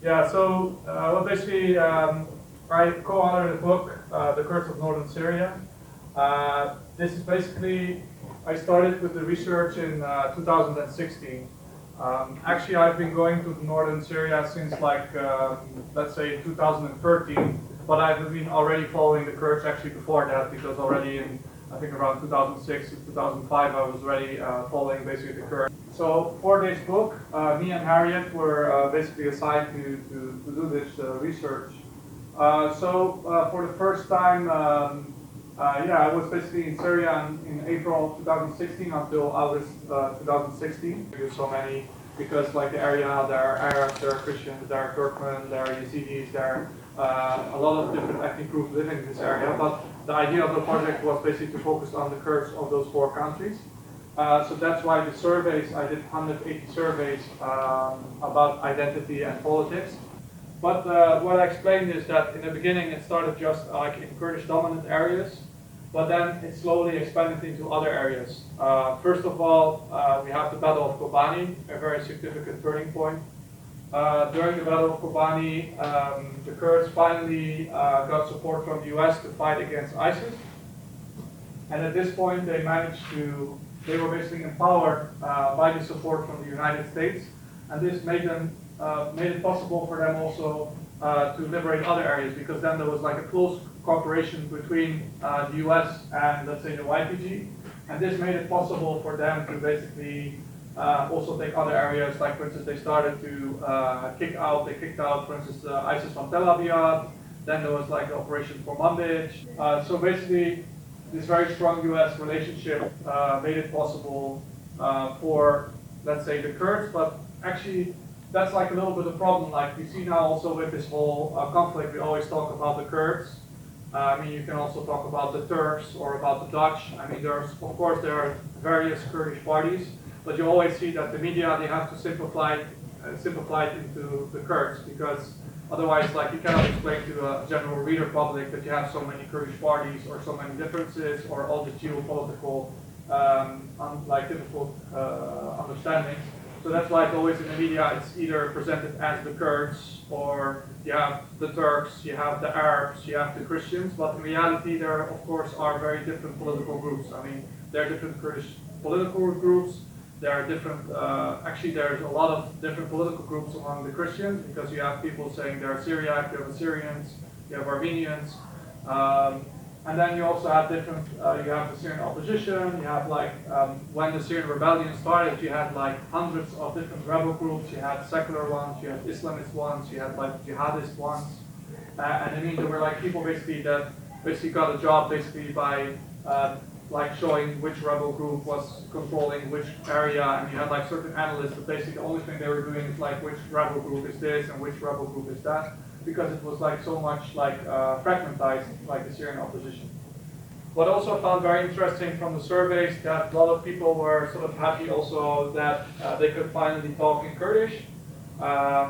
Yeah, so well, basically, I co-authored a book, The Kurds of Northern Syria. This is basically, I started with the research in 2016. Actually, I've been going to northern Syria since let's say 2013, but I've been already following the Kurds actually before that, because already in, I think around 2006 to 2005, I was already following basically the Kurds. So for this book, me and Harriet were basically assigned to do this research. For the first time, I was basically in Syria in April 2016 until August 2016. There's so many, because like the area, there are Arabs, there are Christians, there are Turkmen, there are Yazidis, there are a lot of different ethnic groups living in this area. But the idea of the project was basically to focus on the Kurds of those 4 countries. So that's why the surveys, I did 180 surveys about identity and politics. But what I explained is that in the beginning it started just like in Kurdish dominant areas, but then it slowly expanded into other areas. First of all, we have the Battle of Kobani, a very significant turning point. During the Battle of Kobani, the Kurds finally got support from the US to fight against ISIS. And at this point they were basically empowered by the support from the United States, and this made it possible for them also to liberate other areas, because then there was like a close cooperation between the US and, let's say, the YPG, and this made it possible for them to basically also take other areas. Like, for instance, they started to kicked out, for instance, ISIS from Tel Aviv. Then there was like the operation for Manbij. So basically, this very strong US relationship made it possible for, let's say, the Kurds, but actually that's like a little bit of a problem. Like we see now also with this whole conflict, we always talk about the Kurds. I mean, you can also talk about the Turks or about the Dutch. I mean, there are various Kurdish parties, but you always see that the media, they have to simplify it into the Kurds, because otherwise, like, you cannot explain to a general reader public that you have so many Kurdish parties or so many differences or all the geopolitical difficult understandings. So that's why it's always in the media, it's either presented as the Kurds, or you have the Turks, you have the Arabs, you have the Christians, but in reality there of course are very different political groups. I mean, there are different Kurdish political groups, there are different, actually there's a lot of different political groups among the Christians, because you have people saying they're Syriac, you have Assyrians, you have Armenians, and then you also have different, you have the Syrian opposition, you have when the Syrian rebellion started, you had like hundreds of different rebel groups, you had secular ones, you had Islamist ones, you had like jihadist ones, and I mean there were like people that got a job by showing which rebel group was controlling which area, and you had like certain analysts, but basically the only thing they were doing is like which rebel group is this and which rebel group is that, because it was like so much fragmentized, like the Syrian opposition. What also I found very interesting from the surveys, that a lot of people were sort of happy also that they could finally talk in Kurdish.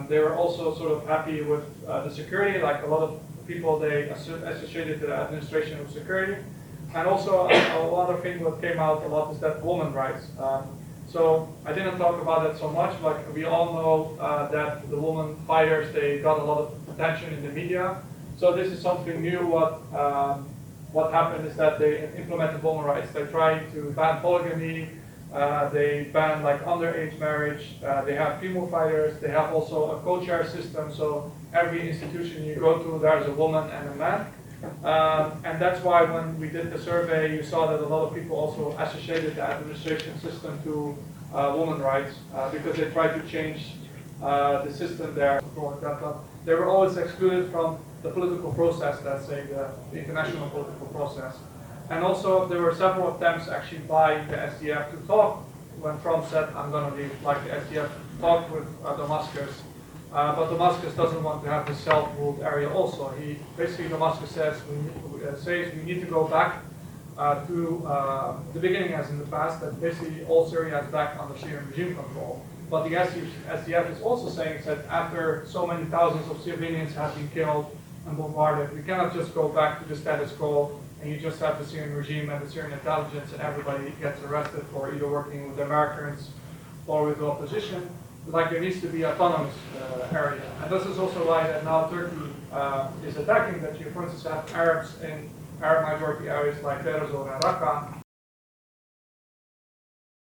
They were also sort of happy with the security, like a lot of people they associated the administration with security. And also another thing that came out a lot is that women's rights. So I didn't talk about that so much, but we all know that the women fighters, they got a lot of attention in the media. So this is something new. What happened is that they implemented women's rights. They tried to ban polygamy, they ban like underage marriage, they have female fighters, they have also a co-chair system, so every institution you go to, there's a woman and a man. And that's why when we did the survey, you saw that a lot of people also associated the administration system to women's rights, because they tried to change the system there. They were always excluded from the political process, let's say the international political process. And also there were several attempts actually by the SDF to talk when Trump said, I'm going to leave, like the SDF talked with Damascus. But Damascus doesn't want to have the self-ruled area also. Damascus says we need to go back to the beginning as in the past, that basically all Syria is back under Syrian regime control. But the SDF is also saying that after so many thousands of civilians have been killed and bombarded, we cannot just go back to the status quo and you just have the Syrian regime and the Syrian intelligence and everybody gets arrested for either working with the Americans or with the opposition. like there needs to be autonomous area. And this is also why that now Turkey is attacking, that you, for instance, have Arabs in Arab majority areas like Deir ez-Zor and Raqqa,